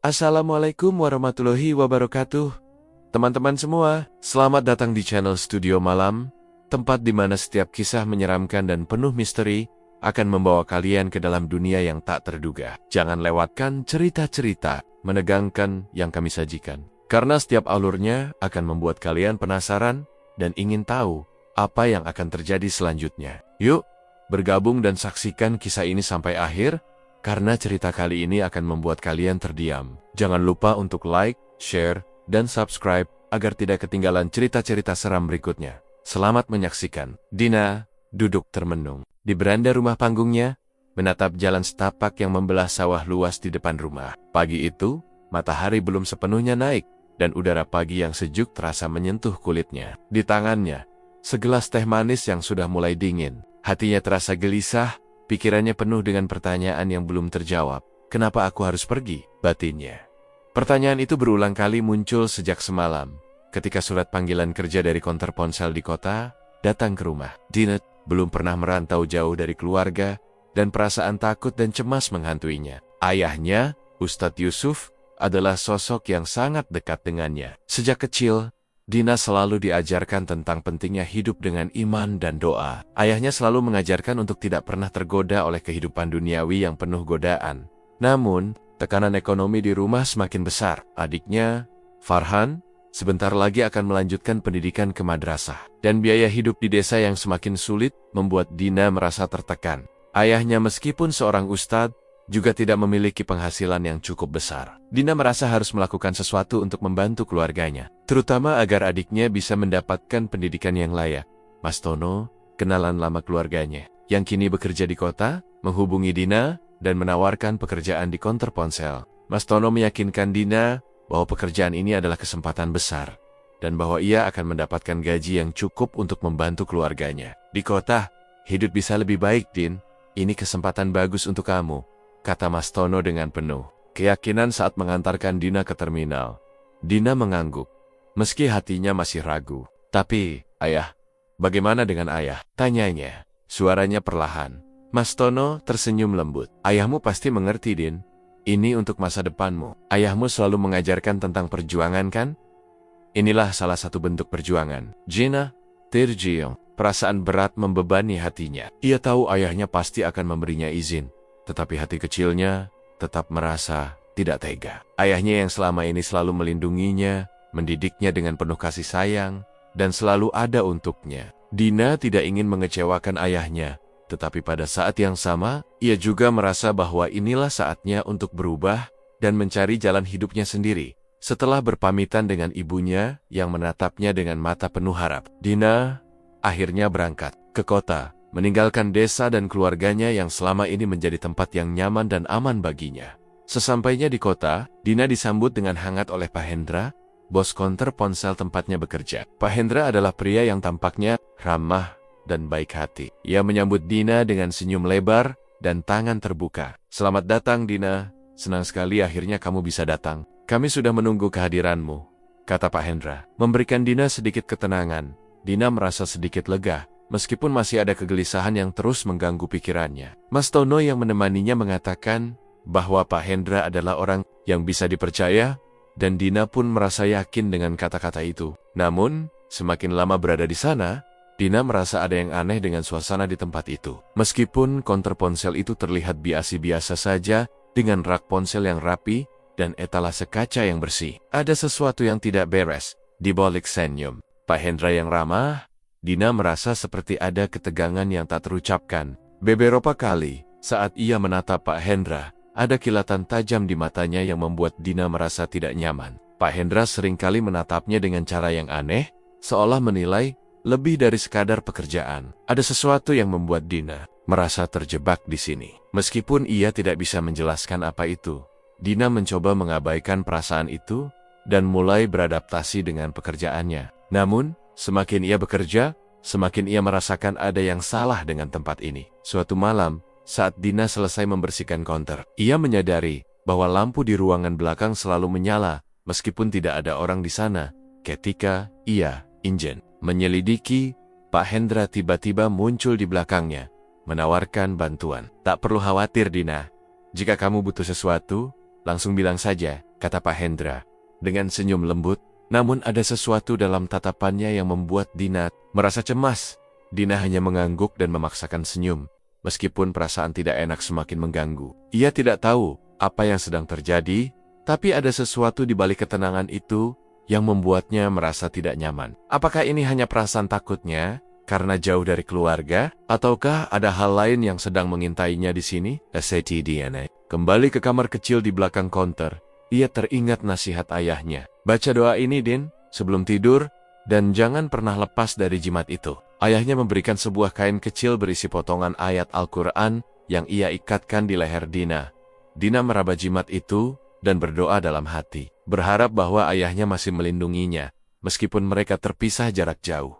Assalamualaikum warahmatullahi wabarakatuh. Teman-teman semua, selamat datang di channel Studio Malam, tempat di mana setiap kisah menyeramkan dan penuh misteri akan membawa kalian ke dalam dunia yang tak terduga. Jangan lewatkan cerita-cerita menegangkan yang kami sajikan, karena setiap alurnya akan membuat kalian penasaran dan ingin tahu apa yang akan terjadi selanjutnya. Yuk, bergabung dan saksikan kisah ini sampai akhir, karena cerita kali ini akan membuat kalian terdiam. Jangan lupa untuk like, share, dan subscribe agar tidak ketinggalan cerita-cerita seram berikutnya. Selamat menyaksikan. Dina duduk termenung di beranda rumah panggungnya, menatap jalan setapak yang membelah sawah luas di depan rumah. Pagi itu, matahari belum sepenuhnya naik, dan udara pagi yang sejuk terasa menyentuh kulitnya. Di tangannya, segelas teh manis yang sudah mulai dingin. Hatinya terasa gelisah, pikirannya penuh dengan pertanyaan yang belum terjawab. Kenapa aku harus pergi? Batinnya. Pertanyaan itu berulang kali muncul sejak semalam, ketika surat panggilan kerja dari konter ponsel di kota datang ke rumah. Dina belum pernah merantau jauh dari keluarga, dan perasaan takut dan cemas menghantuinya. Ayahnya, Ustadz Yusuf, adalah sosok yang sangat dekat dengannya. Sejak kecil, Dina selalu diajarkan tentang pentingnya hidup dengan iman dan doa. Ayahnya selalu mengajarkan untuk tidak pernah tergoda oleh kehidupan duniawi yang penuh godaan. Namun, tekanan ekonomi di rumah semakin besar. Adiknya, Farhan, sebentar lagi akan melanjutkan pendidikan ke madrasah. Dan biaya hidup di desa yang semakin sulit membuat Dina merasa tertekan. Ayahnya meskipun seorang ustadz, juga tidak memiliki penghasilan yang cukup besar. Dina merasa harus melakukan sesuatu untuk membantu keluarganya, terutama agar adiknya bisa mendapatkan pendidikan yang layak. Mas Tono, kenalan lama keluarganya, yang kini bekerja di kota, menghubungi Dina dan menawarkan pekerjaan di konter ponsel. Mas Tono meyakinkan Dina bahwa pekerjaan ini adalah kesempatan besar, dan bahwa ia akan mendapatkan gaji yang cukup untuk membantu keluarganya. Di kota, hidup bisa lebih baik, Din. Ini kesempatan bagus untuk kamu, kata Mas Tono dengan penuh keyakinan saat mengantarkan Dina ke terminal. Dina mengangguk, meski hatinya masih ragu. Tapi, ayah, bagaimana dengan ayah? Tanyanya, suaranya perlahan. Mas Tono tersenyum lembut. Ayahmu pasti mengerti, Din. Ini untuk masa depanmu. Ayahmu selalu mengajarkan tentang perjuangan, kan? Inilah salah satu bentuk perjuangan. Dina terjiung. Perasaan berat membebani hatinya. Ia tahu ayahnya pasti akan memberinya izin, tetapi hati kecilnya tetap merasa tidak tega. Ayahnya yang selama ini selalu melindunginya, mendidiknya dengan penuh kasih sayang, dan selalu ada untuknya. Dina tidak ingin mengecewakan ayahnya, tetapi pada saat yang sama, ia juga merasa bahwa inilah saatnya untuk berubah dan mencari jalan hidupnya sendiri. Setelah berpamitan dengan ibunya yang menatapnya dengan mata penuh harap, Dina akhirnya berangkat ke kota, meninggalkan desa dan keluarganya yang selama ini menjadi tempat yang nyaman dan aman baginya. Sesampainya di kota, Dina disambut dengan hangat oleh Pak Hendra, bos konter ponsel tempatnya bekerja. Pak Hendra adalah pria yang tampaknya ramah dan baik hati. Ia menyambut Dina dengan senyum lebar dan tangan terbuka. Selamat datang, Dina. Senang sekali akhirnya kamu bisa datang. Kami sudah menunggu kehadiranmu, kata Pak Hendra. Memberikan Dina sedikit ketenangan, Dina merasa sedikit lega, meskipun masih ada kegelisahan yang terus mengganggu pikirannya. Mas Tono yang menemaninya mengatakan bahwa Pak Hendra adalah orang yang bisa dipercaya, dan Dina pun merasa yakin dengan kata-kata itu. Namun, semakin lama berada di sana, Dina merasa ada yang aneh dengan suasana di tempat itu. Meskipun konter ponsel itu terlihat biasa-biasa saja, dengan rak ponsel yang rapi dan etalase kaca yang bersih, ada sesuatu yang tidak beres. Di balik senyum Pak Hendra yang ramah, Dina merasa seperti ada ketegangan yang tak terucapkan. Beberapa kali, saat ia menatap Pak Hendra, ada kilatan tajam di matanya yang membuat Dina merasa tidak nyaman. Pak Hendra seringkali menatapnya dengan cara yang aneh, seolah menilai lebih dari sekadar pekerjaan. Ada sesuatu yang membuat Dina merasa terjebak di sini. Meskipun ia tidak bisa menjelaskan apa itu, Dina mencoba mengabaikan perasaan itu dan mulai beradaptasi dengan pekerjaannya. Namun, semakin ia bekerja, semakin ia merasakan ada yang salah dengan tempat ini. Suatu malam, saat Dina selesai membersihkan konter, ia menyadari bahwa lampu di ruangan belakang selalu menyala, meskipun tidak ada orang di sana. Ketika ia ingin menyelidiki, Pak Hendra tiba-tiba muncul di belakangnya, menawarkan bantuan. Tak perlu khawatir, Dina. Jika kamu butuh sesuatu, langsung bilang saja. kata Pak Hendra dengan senyum lembut. Namun ada sesuatu dalam tatapannya yang membuat Dina merasa cemas. Dina hanya mengangguk dan memaksakan senyum, meskipun perasaan tidak enak semakin mengganggu. Ia tidak tahu apa yang sedang terjadi, tapi ada sesuatu di balik ketenangan itu yang membuatnya merasa tidak nyaman. Apakah ini hanya perasaan takutnya karena jauh dari keluarga, ataukah ada hal lain yang sedang mengintainya di sini? SATDNA. Kembali ke kamar kecil di belakang konter, ia teringat nasihat ayahnya. Baca doa ini, Din, sebelum tidur, dan jangan pernah lepas dari jimat itu. Ayahnya memberikan sebuah kain kecil berisi potongan ayat Al-Quran yang ia ikatkan di leher Dina. Dina meraba jimat itu dan berdoa dalam hati, berharap bahwa ayahnya masih melindunginya, meskipun mereka terpisah jarak jauh.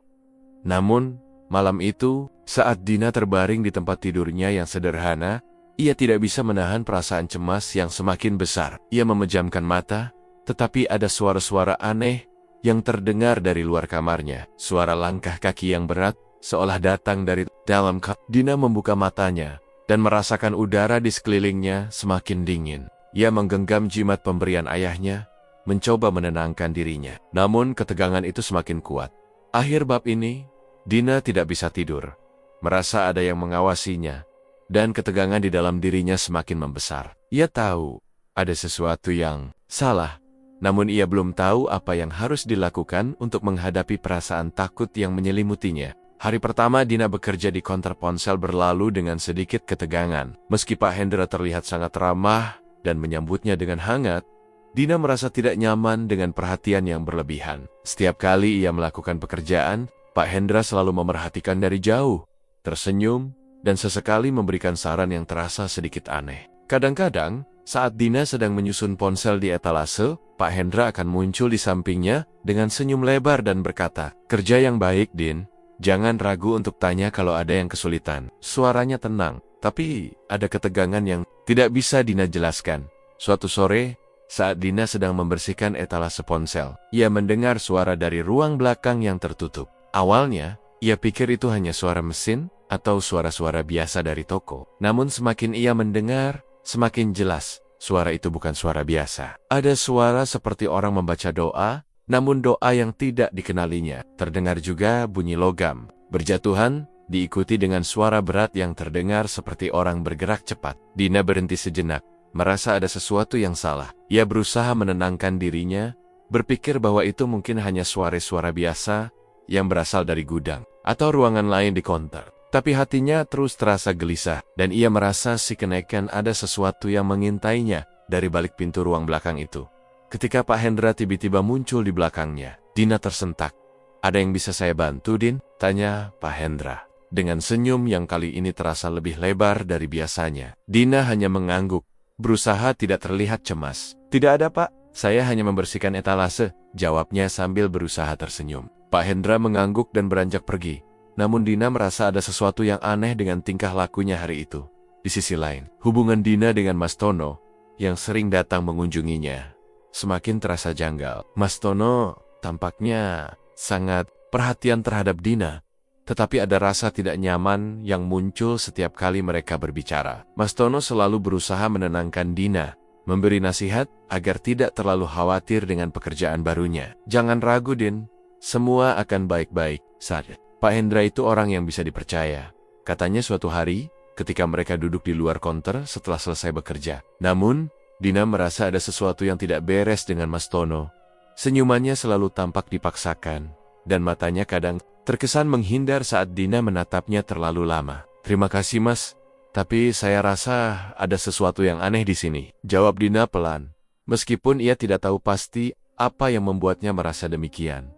Namun, malam itu, saat Dina terbaring di tempat tidurnya yang sederhana, ia tidak bisa menahan perasaan cemas yang semakin besar. Ia memejamkan mata, tetapi ada suara-suara aneh yang terdengar dari luar kamarnya. Suara langkah kaki yang berat, seolah datang dari dalam kamar. Dina membuka matanya dan merasakan udara di sekelilingnya semakin dingin. Ia menggenggam jimat pemberian ayahnya, mencoba menenangkan dirinya. Namun ketegangan itu semakin kuat. Akhir bab ini, Dina tidak bisa tidur. Merasa ada yang mengawasinya, dan ketegangan di dalam dirinya semakin membesar. Ia tahu ada sesuatu yang salah, namun ia belum tahu apa yang harus dilakukan untuk menghadapi perasaan takut yang menyelimutinya. Hari pertama Dina bekerja di konter ponsel berlalu dengan sedikit ketegangan. Meski Pak Hendra terlihat sangat ramah dan menyambutnya dengan hangat, Dina merasa tidak nyaman dengan perhatian yang berlebihan. Setiap kali ia melakukan pekerjaan, Pak Hendra selalu memerhatikan dari jauh, tersenyum, dan sesekali memberikan saran yang terasa sedikit aneh. Kadang-kadang, saat Dina sedang menyusun ponsel di etalase, Pak Hendra akan muncul di sampingnya dengan senyum lebar dan berkata, "Kerja yang baik, Din. Jangan ragu untuk tanya kalau ada yang kesulitan." Suaranya tenang, tapi ada ketegangan yang tidak bisa Dina jelaskan. Suatu sore, saat Dina sedang membersihkan etalase ponsel, ia mendengar suara dari ruang belakang yang tertutup. Awalnya, ia pikir itu hanya suara mesin atau suara-suara biasa dari toko. Namun semakin ia mendengar, semakin jelas suara itu bukan suara biasa. Ada suara seperti orang membaca doa, namun doa yang tidak dikenalinya. Terdengar juga bunyi logam berjatuhan, diikuti dengan suara berat yang terdengar seperti orang bergerak cepat. Dina berhenti sejenak, merasa ada sesuatu yang salah. Ia berusaha menenangkan dirinya, berpikir bahwa itu mungkin hanya suara-suara biasa yang berasal dari gudang atau ruangan lain di konter. Tapi hatinya terus terasa gelisah, dan ia merasa si kenaikan ada sesuatu yang mengintainya dari balik pintu ruang belakang itu. Ketika Pak Hendra tiba-tiba muncul di belakangnya, Dina tersentak. "Ada yang bisa saya bantu, Din?" tanya Pak Hendra. Dengan senyum yang kali ini terasa lebih lebar dari biasanya. Dina hanya mengangguk, berusaha tidak terlihat cemas. "Tidak ada, Pak. Saya hanya membersihkan etalase," jawabnya sambil berusaha tersenyum. Pak Hendra mengangguk dan beranjak pergi. Namun Dina merasa ada sesuatu yang aneh dengan tingkah lakunya hari itu. Di sisi lain, hubungan Dina dengan Mas Tono, yang sering datang mengunjunginya, semakin terasa janggal. Mas Tono tampaknya sangat perhatian terhadap Dina, tetapi ada rasa tidak nyaman yang muncul setiap kali mereka berbicara. Mas Tono selalu berusaha menenangkan Dina, memberi nasihat agar tidak terlalu khawatir dengan pekerjaan barunya. "Jangan ragu, Din. Semua akan baik-baik saja. Pak Hendra itu orang yang bisa dipercaya," katanya suatu hari ketika mereka duduk di luar konter setelah selesai bekerja. Namun, Dina merasa ada sesuatu yang tidak beres dengan Mas Tono. Senyumannya selalu tampak dipaksakan, dan matanya kadang terkesan menghindar saat Dina menatapnya terlalu lama. "Terima kasih, Mas, tapi saya rasa ada sesuatu yang aneh di sini," jawab Dina pelan, meskipun ia tidak tahu pasti apa yang membuatnya merasa demikian.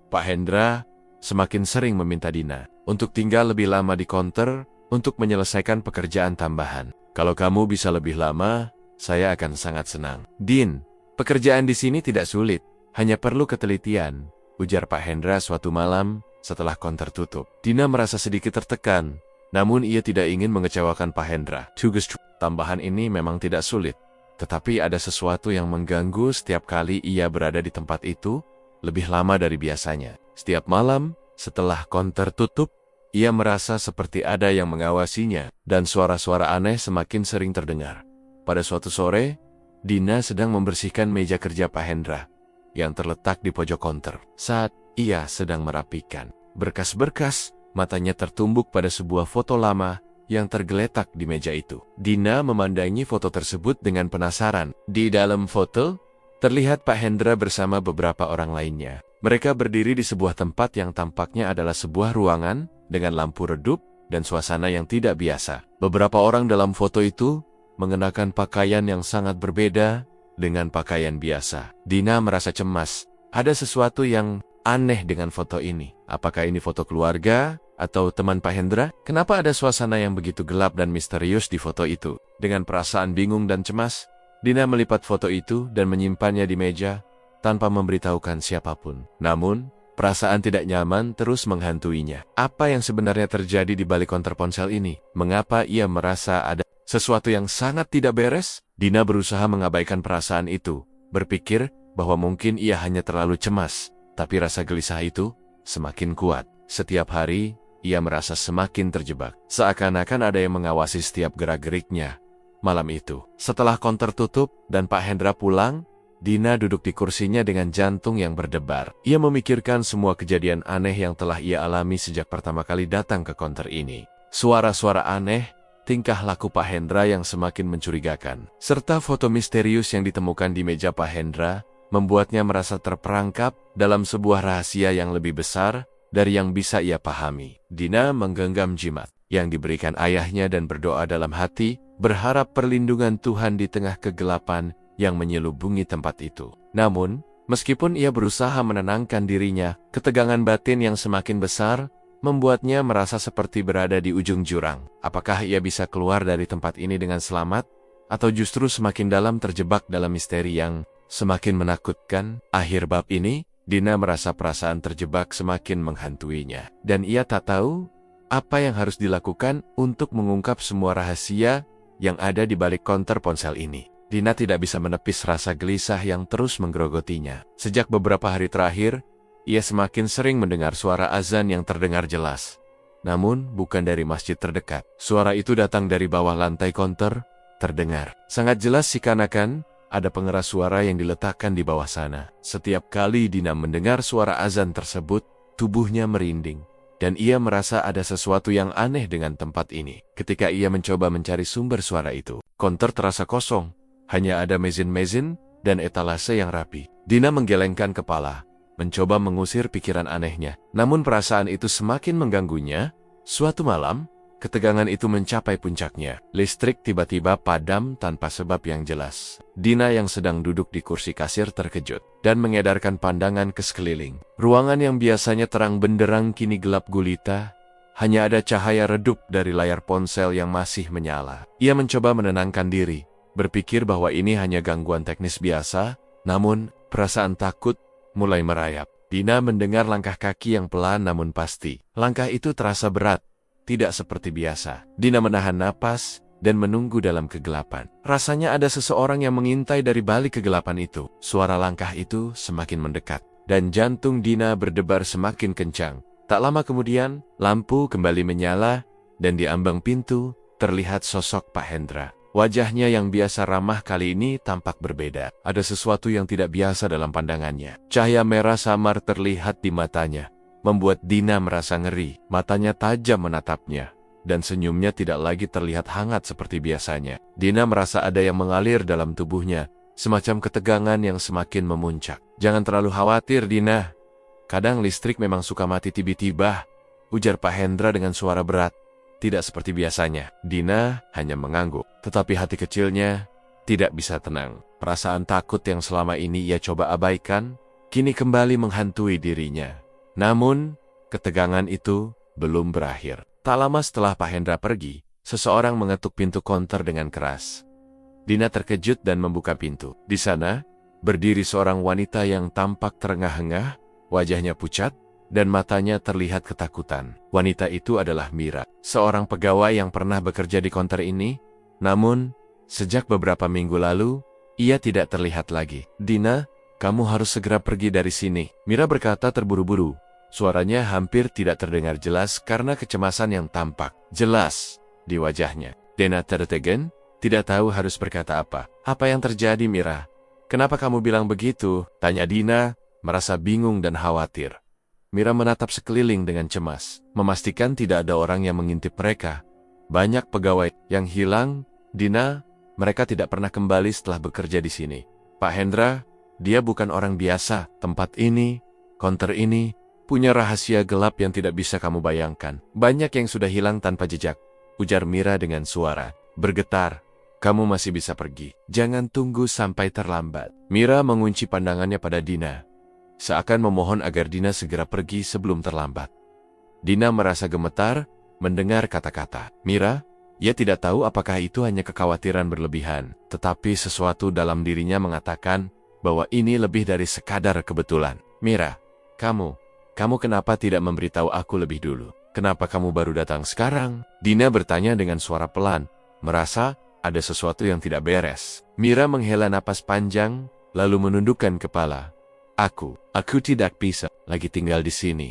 Pak Hendra semakin sering meminta Dina untuk tinggal lebih lama di konter untuk menyelesaikan pekerjaan tambahan. "Kalau kamu bisa lebih lama, saya akan sangat senang." "Din, pekerjaan di sini tidak sulit, hanya perlu ketelitian," ujar Pak Hendra suatu malam setelah konter tutup. Dina merasa sedikit tertekan, namun ia tidak ingin mengecewakan Pak Hendra. Tugas tambahan ini memang tidak sulit, tetapi ada sesuatu yang mengganggu setiap kali ia berada di tempat itu lebih lama dari biasanya. Setiap malam, setelah konter tutup, ia merasa seperti ada yang mengawasinya, dan suara-suara aneh semakin sering terdengar. Pada suatu sore, Dina sedang membersihkan meja kerja Pak Hendra yang terletak di pojok konter. Saat ia sedang merapikan berkas-berkas, matanya tertumbuk pada sebuah foto lama yang tergeletak di meja itu. Dina memandangi foto tersebut dengan penasaran. Di dalam foto, terlihat Pak Hendra bersama beberapa orang lainnya. Mereka berdiri di sebuah tempat yang tampaknya adalah sebuah ruangan dengan lampu redup dan suasana yang tidak biasa. Beberapa orang dalam foto itu mengenakan pakaian yang sangat berbeda dengan pakaian biasa. Dina merasa cemas. Ada sesuatu yang aneh dengan foto ini. Apakah ini foto keluarga atau teman Pak Hendra? Kenapa ada suasana yang begitu gelap dan misterius di foto itu? Dengan perasaan bingung dan cemas, Dina melipat foto itu dan menyimpannya di meja tanpa memberitahukan siapapun. Namun, perasaan tidak nyaman terus menghantuinya. Apa yang sebenarnya terjadi di balik konter ponsel ini? Mengapa ia merasa ada sesuatu yang sangat tidak beres? Dina berusaha mengabaikan perasaan itu, berpikir bahwa mungkin ia hanya terlalu cemas. Tapi rasa gelisah itu semakin kuat. Setiap hari, ia merasa semakin terjebak. Seakan-akan ada yang mengawasi setiap gerak-geriknya. Malam itu, setelah konter tutup dan Pak Hendra pulang, Dina duduk di kursinya dengan jantung yang berdebar. Ia memikirkan semua kejadian aneh yang telah ia alami sejak pertama kali datang ke konter ini. Suara-suara aneh, tingkah laku Pak Hendra yang semakin mencurigakan, serta foto misterius yang ditemukan di meja Pak Hendra, membuatnya merasa terperangkap dalam sebuah rahasia yang lebih besar dari yang bisa ia pahami. Dina menggenggam jimat yang diberikan ayahnya dan berdoa dalam hati, berharap perlindungan Tuhan di tengah kegelapan yang menyelubungi tempat itu. Namun, meskipun ia berusaha menenangkan dirinya, ketegangan batin yang semakin besar membuatnya merasa seperti berada di ujung jurang. Apakah ia bisa keluar dari tempat ini dengan selamat, atau justru semakin dalam terjebak dalam misteri yang semakin menakutkan? Akhir bab ini, Dina merasa perasaan terjebak semakin menghantuinya, dan ia tak tahu apa yang harus dilakukan untuk mengungkap semua rahasia yang ada di balik konter ponsel ini. Dina tidak bisa menepis rasa gelisah yang terus menggerogotinya. Sejak beberapa hari terakhir, ia semakin sering mendengar suara azan yang terdengar jelas. Namun, bukan dari masjid terdekat. Suara itu datang dari bawah lantai konter, terdengar sangat jelas seakan-akan ada pengeras suara yang diletakkan di bawah sana. Setiap kali Dina mendengar suara azan tersebut, tubuhnya merinding. Dan ia merasa ada sesuatu yang aneh dengan tempat ini. Ketika ia mencoba mencari sumber suara itu, konter terasa kosong. Hanya ada mesin-mesin dan etalase yang rapi. Dina menggelengkan kepala, mencoba mengusir pikiran anehnya. Namun perasaan itu semakin mengganggunya. Suatu malam, ketegangan itu mencapai puncaknya. Listrik tiba-tiba padam tanpa sebab yang jelas. Dina yang sedang duduk di kursi kasir terkejut dan mengedarkan pandangan ke sekeliling. Ruangan yang biasanya terang benderang kini gelap gulita. Hanya ada cahaya redup dari layar ponsel yang masih menyala. Ia mencoba menenangkan diri, berpikir bahwa ini hanya gangguan teknis biasa. Namun, perasaan takut mulai merayap. Dina mendengar langkah kaki yang pelan namun pasti. Langkah itu terasa berat. Tidak seperti biasa. Dina menahan napas dan menunggu dalam kegelapan. Rasanya ada seseorang yang mengintai dari balik kegelapan itu. Suara langkah itu semakin mendekat, dan jantung Dina berdebar semakin kencang. Tak lama kemudian, lampu kembali menyala, dan di ambang pintu terlihat sosok Pak Hendra. Wajahnya yang biasa ramah kali ini tampak berbeda. Ada sesuatu yang tidak biasa dalam pandangannya. Cahaya merah samar terlihat di matanya, membuat Dina merasa ngeri. Matanya tajam menatapnya, dan senyumnya tidak lagi terlihat hangat seperti biasanya. Dina merasa ada yang mengalir dalam tubuhnya, semacam ketegangan yang semakin memuncak. Jangan terlalu khawatir, Dina. Kadang listrik memang suka mati tiba-tiba, ujar Pak Hendra dengan suara berat. Tidak seperti biasanya. Dina hanya mengangguk, tetapi hati kecilnya tidak bisa tenang. Perasaan takut yang selama ini ia coba abaikan, kini kembali menghantui dirinya. Namun, ketegangan itu belum berakhir. Tak lama setelah Pak Hendra pergi, seseorang mengetuk pintu konter dengan keras. Dina terkejut dan membuka pintu. Di sana, berdiri seorang wanita yang tampak terengah-engah, wajahnya pucat, dan matanya terlihat ketakutan. Wanita itu adalah Mira, seorang pegawai yang pernah bekerja di konter ini. Namun, sejak beberapa minggu lalu, ia tidak terlihat lagi. Dina, kamu harus segera pergi dari sini, Mira berkata terburu-buru. Suaranya hampir tidak terdengar jelas karena kecemasan yang tampak jelas di wajahnya. Dina tertegun, tidak tahu harus berkata apa. Apa yang terjadi, Mira? Kenapa kamu bilang begitu? Tanya Dina, merasa bingung dan khawatir. Mira menatap sekeliling dengan cemas, memastikan tidak ada orang yang mengintip mereka. Banyak pegawai yang hilang, Dina, mereka tidak pernah kembali setelah bekerja di sini. Pak Hendra, dia bukan orang biasa. Tempat ini, konter ini, punya rahasia gelap yang tidak bisa kamu bayangkan. Banyak yang sudah hilang tanpa jejak, ujar Mira dengan suara bergetar. Kamu masih bisa pergi. Jangan tunggu sampai terlambat. Mira mengunci pandangannya pada Dina, seakan memohon agar Dina segera pergi sebelum terlambat. Dina merasa gemetar mendengar kata-kata Mira. Ia tidak tahu apakah itu hanya kekhawatiran berlebihan, tetapi sesuatu dalam dirinya mengatakan bahwa ini lebih dari sekadar kebetulan. Mira, kamu kenapa tidak memberitahu aku lebih dulu? Kenapa kamu baru datang sekarang? Dina bertanya dengan suara pelan, merasa ada sesuatu yang tidak beres. Mira menghela napas panjang, lalu menundukkan kepala. Aku tidak bisa lagi tinggal di sini.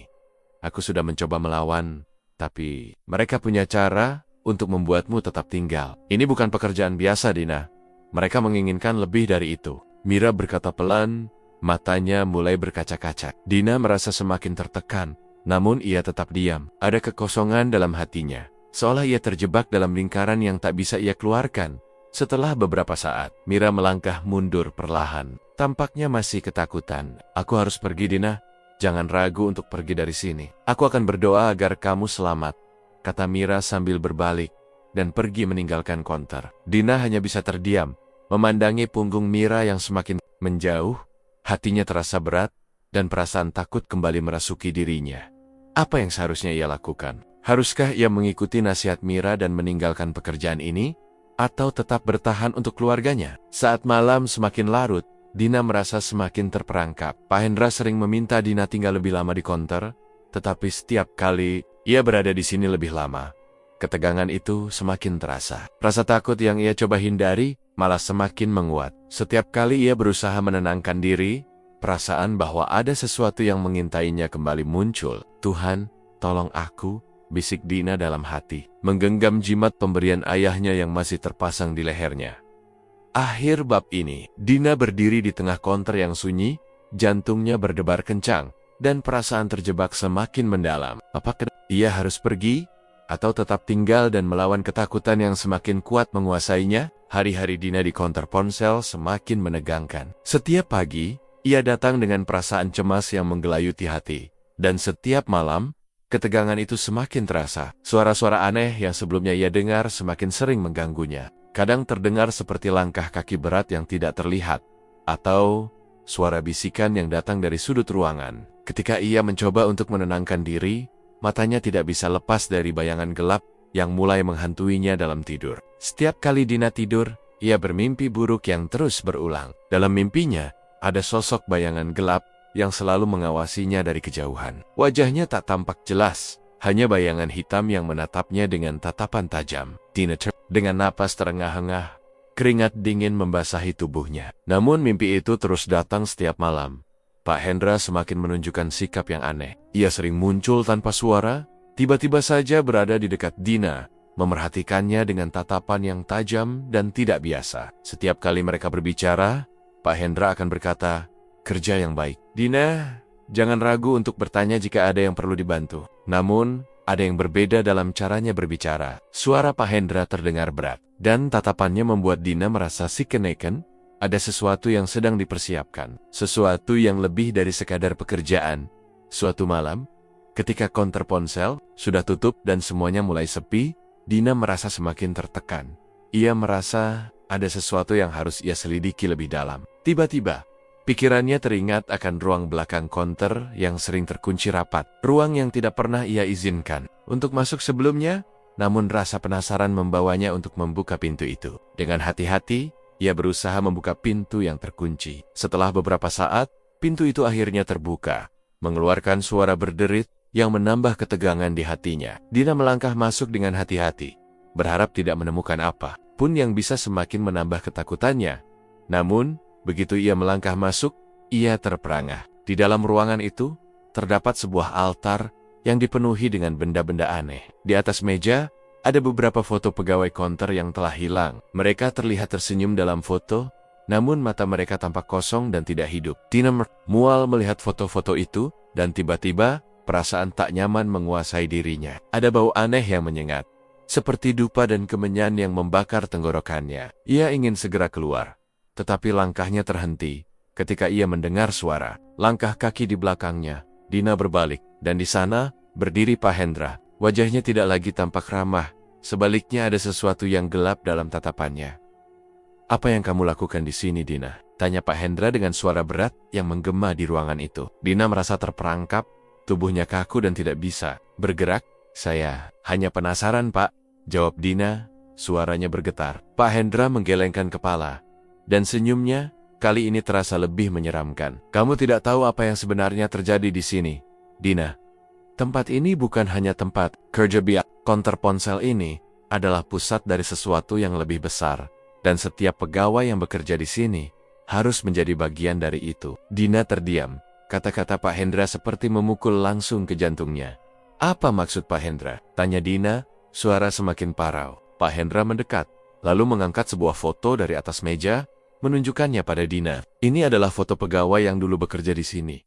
Aku sudah mencoba melawan, tapi mereka punya cara untuk membuatmu tetap tinggal. Ini bukan pekerjaan biasa, Dina. Mereka menginginkan lebih dari itu. Mira berkata pelan, matanya mulai berkaca-kaca. Dina merasa semakin tertekan, namun ia tetap diam. Ada kekosongan dalam hatinya, seolah ia terjebak dalam lingkaran yang tak bisa ia keluarkan. Setelah beberapa saat, Mira melangkah mundur perlahan. Tampaknya masih ketakutan. Aku harus pergi, Dina. Jangan ragu untuk pergi dari sini. Aku akan berdoa agar kamu selamat, kata Mira sambil berbalik dan pergi meninggalkan konter. Dina hanya bisa terdiam, memandangi punggung Mira yang semakin menjauh. Hatinya terasa berat dan perasaan takut kembali merasuki dirinya. Apa yang seharusnya ia lakukan? Haruskah ia mengikuti nasihat Mira dan meninggalkan pekerjaan ini? Atau tetap bertahan untuk keluarganya? Saat malam semakin larut, Dina merasa semakin terperangkap. Pak Hendra sering meminta Dina tinggal lebih lama di konter, tetapi setiap kali ia berada di sini lebih lama, ketegangan itu semakin terasa. Rasa takut yang ia coba hindari malah semakin menguat. Setiap kali ia berusaha menenangkan diri, perasaan bahwa ada sesuatu yang mengintainya kembali muncul. Tuhan, tolong aku, bisik Dina dalam hati, menggenggam jimat pemberian ayahnya yang masih terpasang di lehernya. Akhir bab ini, Dina berdiri di tengah konter yang sunyi, jantungnya berdebar kencang, dan perasaan terjebak semakin mendalam. Apakah ia harus pergi, atau tetap tinggal dan melawan ketakutan yang semakin kuat menguasainya? Hari-hari Dina di konter ponsel semakin menegangkan. Setiap pagi, ia datang dengan perasaan cemas yang menggelayuti hati. Dan setiap malam, ketegangan itu semakin terasa. Suara-suara aneh yang sebelumnya ia dengar semakin sering mengganggunya. Kadang terdengar seperti langkah kaki berat yang tidak terlihat, atau suara bisikan yang datang dari sudut ruangan. Ketika ia mencoba untuk menenangkan diri, matanya tidak bisa lepas dari bayangan gelap yang mulai menghantuinya dalam tidur. Setiap kali Dina tidur, ia bermimpi buruk yang terus berulang. Dalam mimpinya, ada sosok bayangan gelap yang selalu mengawasinya dari kejauhan. Wajahnya tak tampak jelas, hanya bayangan hitam yang menatapnya dengan tatapan tajam. Dina dengan napas terengah-engah, keringat dingin membasahi tubuhnya. Namun mimpi itu terus datang setiap malam. Pak Hendra semakin menunjukkan sikap yang aneh. Ia sering muncul tanpa suara, tiba-tiba saja berada di dekat Dina, memerhatikannya dengan tatapan yang tajam dan tidak biasa. Setiap kali mereka berbicara, Pak Hendra akan berkata, "Kerja yang baik. Dina, jangan ragu untuk bertanya jika ada yang perlu dibantu." Namun, ada yang berbeda dalam caranya berbicara. Suara Pak Hendra terdengar berat, dan tatapannya membuat Dina merasa sikeneken. Ada sesuatu yang sedang dipersiapkan, sesuatu yang lebih dari sekadar pekerjaan. Suatu malam, ketika konter ponsel sudah tutup dan semuanya mulai sepi, Dina merasa semakin tertekan. Ia merasa ada sesuatu yang harus ia selidiki lebih dalam. Tiba-tiba, pikirannya teringat akan ruang belakang konter yang sering terkunci rapat. Ruang yang tidak pernah ia izinkan untuk masuk sebelumnya, namun rasa penasaran membawanya untuk membuka pintu itu. Dengan hati-hati, ia berusaha membuka pintu yang terkunci. Setelah beberapa saat, pintu itu akhirnya terbuka, mengeluarkan suara berderit yang menambah ketegangan di hatinya. Dina melangkah masuk dengan hati-hati, berharap tidak menemukan apa pun yang bisa semakin menambah ketakutannya. Namun, begitu ia melangkah masuk, ia terperangah. Di dalam ruangan itu, terdapat sebuah altar yang dipenuhi dengan benda-benda aneh. Di atas meja, Ada beberapa foto pegawai konter yang telah hilang. Mereka terlihat tersenyum dalam foto, namun mata mereka tampak kosong dan tidak hidup. Dina mual melihat foto-foto itu, dan tiba-tiba perasaan tak nyaman menguasai dirinya. Ada bau aneh yang menyengat, seperti dupa dan kemenyan yang membakar tenggorokannya. Ia ingin segera keluar, tetapi langkahnya terhenti ketika ia mendengar suara langkah kaki di belakangnya. Dina berbalik, dan di sana berdiri Pak Hendra. Wajahnya tidak lagi tampak ramah, sebaliknya ada sesuatu yang gelap dalam tatapannya. "Apa yang kamu lakukan di sini, Dina?" tanya Pak Hendra dengan suara berat yang menggema di ruangan itu. Dina merasa terperangkap, tubuhnya kaku dan tidak bisa bergerak. "Saya hanya penasaran, Pak," jawab Dina, suaranya bergetar. Pak Hendra menggelengkan kepala, dan senyumnya kali ini terasa lebih menyeramkan. "Kamu tidak tahu apa yang sebenarnya terjadi di sini, Dina. Tempat ini bukan hanya tempat kerja biasa. Konter ponsel ini adalah pusat dari sesuatu yang lebih besar, dan setiap pegawai yang bekerja di sini harus menjadi bagian dari itu." Dina terdiam. Kata-kata Pak Hendra seperti memukul langsung ke jantungnya. "Apa maksud Pak Hendra?" tanya Dina, suara semakin parau. Pak Hendra mendekat, lalu mengangkat sebuah foto dari atas meja, menunjukkannya pada Dina. "Ini adalah foto pegawai yang dulu bekerja di sini.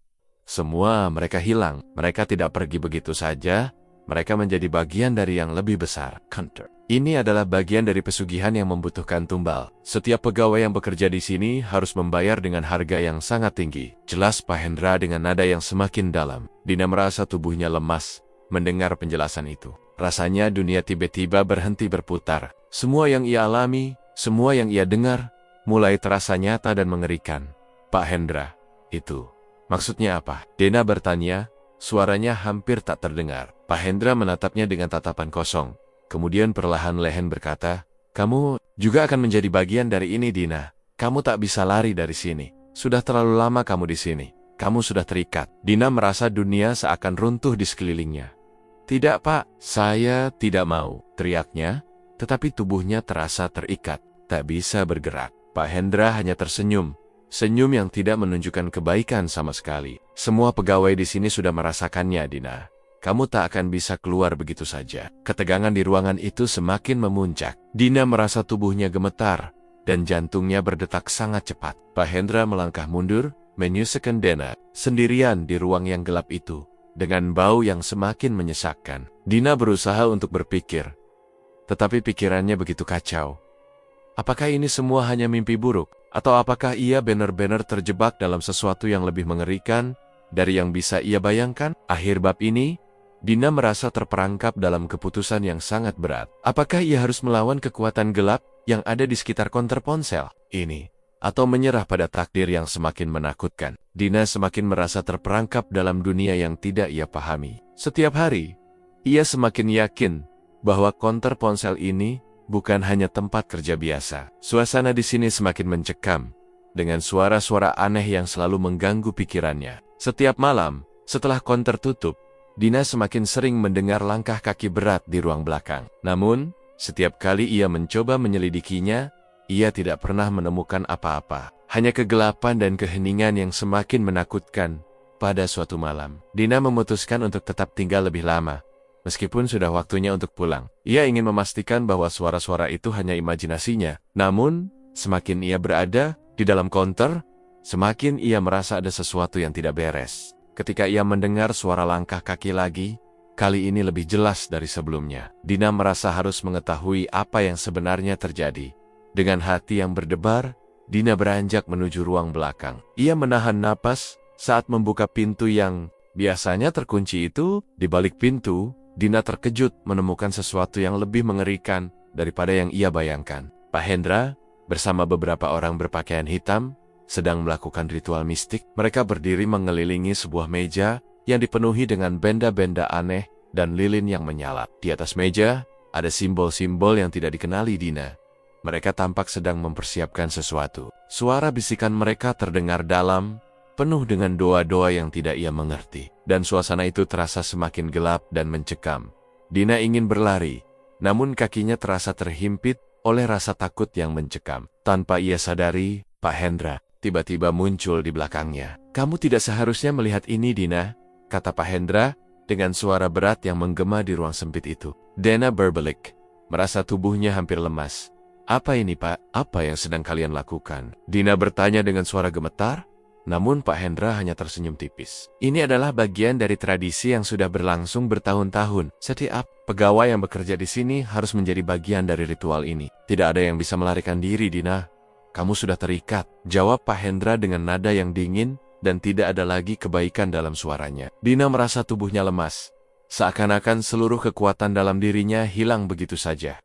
Semua mereka hilang. Mereka tidak pergi begitu saja. Mereka menjadi bagian dari yang lebih besar, Counter. Ini adalah bagian dari pesugihan yang membutuhkan tumbal. Setiap pegawai yang bekerja di sini harus membayar dengan harga yang sangat tinggi," jelas Pak Hendra dengan nada yang semakin dalam. Dina merasa tubuhnya lemas mendengar penjelasan itu. Rasanya dunia tiba-tiba berhenti berputar. Semua yang ia alami, semua yang ia dengar, mulai terasa nyata dan mengerikan. "Pak Hendra, itu maksudnya apa?" Dina bertanya, suaranya hampir tak terdengar. Pak Hendra menatapnya dengan tatapan kosong. Kemudian perlahan leher berkata, "Kamu juga akan menjadi bagian dari ini, Dina. Kamu tak bisa lari dari sini. Sudah terlalu lama kamu di sini. Kamu sudah terikat." Dina merasa dunia seakan runtuh di sekelilingnya. "Tidak, Pak, saya tidak mau," teriaknya, tetapi tubuhnya terasa terikat, tak bisa bergerak. Pak Hendra hanya tersenyum. Senyum yang tidak menunjukkan kebaikan sama sekali. "Semua pegawai di sini sudah merasakannya, Dina. Kamu tak akan bisa keluar begitu saja." Ketegangan di ruangan itu semakin memuncak. Dina merasa tubuhnya gemetar, dan jantungnya berdetak sangat cepat. Pak Hendra melangkah mundur, menyusahkan Dina sendirian di ruang yang gelap itu, dengan bau yang semakin menyesakkan. Dina berusaha untuk berpikir, tetapi pikirannya begitu kacau. Apakah ini semua hanya mimpi buruk? Atau apakah ia benar-benar terjebak dalam sesuatu yang lebih mengerikan dari yang bisa ia bayangkan? Akhir bab ini, Dina merasa terperangkap dalam keputusan yang sangat berat. Apakah ia harus melawan kekuatan gelap yang ada di sekitar konter ponsel ini, atau menyerah pada takdir yang semakin menakutkan? Dina semakin merasa terperangkap dalam dunia yang tidak ia pahami. Setiap hari, ia semakin yakin bahwa konter ponsel ini bukan hanya tempat kerja biasa. Suasana di sini semakin mencekam, dengan suara-suara aneh yang selalu mengganggu pikirannya. Setiap malam, setelah konter tutup, Dina semakin sering mendengar langkah kaki berat di ruang belakang. Namun, setiap kali ia mencoba menyelidikinya, ia tidak pernah menemukan apa-apa. Hanya kegelapan dan keheningan yang semakin menakutkan. Pada suatu malam, Dina memutuskan untuk tetap tinggal lebih lama. Meskipun sudah waktunya untuk pulang, ia ingin memastikan bahwa suara-suara itu hanya imajinasinya. Namun, semakin ia berada di dalam konter, semakin ia merasa ada sesuatu yang tidak beres. Ketika ia mendengar suara langkah kaki lagi, kali ini lebih jelas dari sebelumnya. Dina merasa harus mengetahui apa yang sebenarnya terjadi. Dengan hati yang berdebar, Dina beranjak menuju ruang belakang. Ia menahan napas saat membuka pintu yang biasanya terkunci itu. Di balik pintu, Dina terkejut menemukan sesuatu yang lebih mengerikan daripada yang ia bayangkan. Pak Hendra, bersama beberapa orang berpakaian hitam, sedang melakukan ritual mistik. Mereka berdiri mengelilingi sebuah meja yang dipenuhi dengan benda-benda aneh dan lilin yang menyala. Di atas meja, ada simbol-simbol yang tidak dikenali Dina. Mereka tampak sedang mempersiapkan sesuatu. Suara bisikan mereka terdengar dalam, penuh dengan doa-doa yang tidak ia mengerti. Dan suasana itu terasa semakin gelap dan mencekam. Dina ingin berlari, namun kakinya terasa terhimpit oleh rasa takut yang mencekam. Tanpa ia sadari, Pak Hendra tiba-tiba muncul di belakangnya. "Kamu tidak seharusnya melihat ini, Dina," kata Pak Hendra dengan suara berat yang menggema di ruang sempit itu. Dina berbalik, merasa tubuhnya hampir lemas. "Apa ini, Pak? Apa yang sedang kalian lakukan?" Dina bertanya dengan suara gemetar, namun Pak Hendra hanya tersenyum tipis. "Ini adalah bagian dari tradisi yang sudah berlangsung bertahun-tahun. Setiap pegawai yang bekerja di sini harus menjadi bagian dari ritual ini. Tidak ada yang bisa melarikan diri, Dina. Kamu sudah terikat," jawab Pak Hendra dengan nada yang dingin dan tidak ada lagi kebaikan dalam suaranya. Dina merasa tubuhnya lemas. Seakan-akan seluruh kekuatan dalam dirinya hilang begitu saja.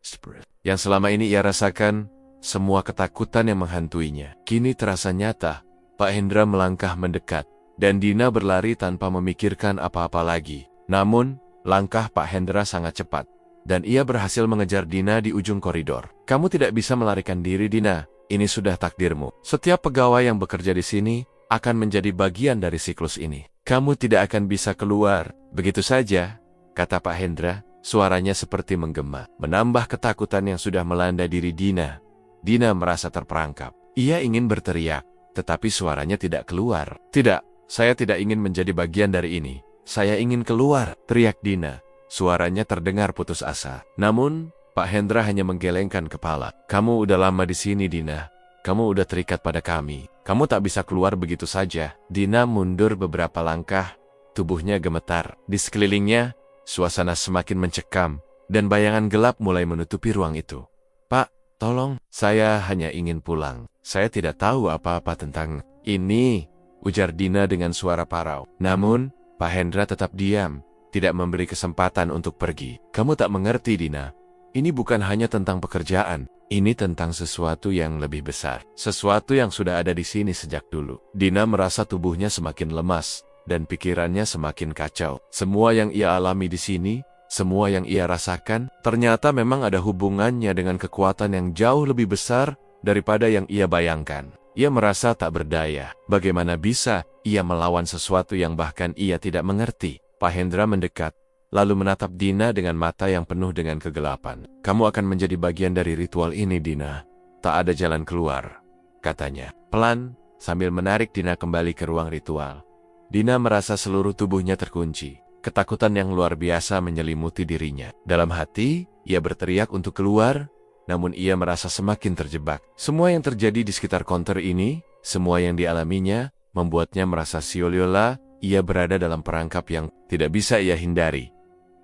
Yang selama ini ia rasakan, semua ketakutan yang menghantuinya, kini terasa nyata. Pak Hendra melangkah mendekat, dan Dina berlari tanpa memikirkan apa-apa lagi. Namun, langkah Pak Hendra sangat cepat, dan ia berhasil mengejar Dina di ujung koridor. "Kamu tidak bisa melarikan diri, Dina. Ini sudah takdirmu. Setiap pegawai yang bekerja di sini akan menjadi bagian dari siklus ini. Kamu tidak akan bisa keluar begitu saja," kata Pak Hendra. Suaranya seperti menggema, menambah ketakutan yang sudah melanda diri Dina. Dina merasa terperangkap. Ia ingin berteriak, tetapi suaranya tidak keluar. "Tidak, saya tidak ingin menjadi bagian dari ini. Saya ingin keluar," teriak Dina. Suaranya terdengar putus asa. Namun, Pak Hendra hanya menggelengkan kepala. "Kamu udah lama di sini, Dina. Kamu udah terikat pada kami. Kamu tak bisa keluar begitu saja." Dina mundur beberapa langkah, tubuhnya gemetar. Di sekelilingnya, suasana semakin mencekam, dan bayangan gelap mulai menutupi ruang itu. "Pak, tolong, saya hanya ingin pulang. Saya tidak tahu apa-apa tentang ini," ujar Dina dengan suara parau. Namun, Pak Hendra tetap diam, tidak memberi kesempatan untuk pergi. "Kamu tak mengerti, Dina. Ini bukan hanya tentang pekerjaan. Ini tentang sesuatu yang lebih besar. Sesuatu yang sudah ada di sini sejak dulu." Dina merasa tubuhnya semakin lemas, dan pikirannya semakin kacau. Semua yang ia alami di sini, semua yang ia rasakan, ternyata memang ada hubungannya dengan kekuatan yang jauh lebih besar daripada yang ia bayangkan. Ia merasa tak berdaya. Bagaimana bisa ia melawan sesuatu yang bahkan ia tidak mengerti? Pak Hendra mendekat, lalu menatap Dina dengan mata yang penuh dengan kegelapan. "Kamu akan menjadi bagian dari ritual ini, Dina. Tak ada jalan keluar," katanya pelan, sambil menarik Dina kembali ke ruang ritual. Dina merasa seluruh tubuhnya terkunci. Ketakutan yang luar biasa menyelimuti dirinya. Dalam hati, ia berteriak untuk keluar, namun ia merasa semakin terjebak. Semua yang terjadi di sekitar konter ini, semua yang dialaminya, membuatnya merasa siola. Ia berada dalam perangkap yang tidak bisa ia hindari.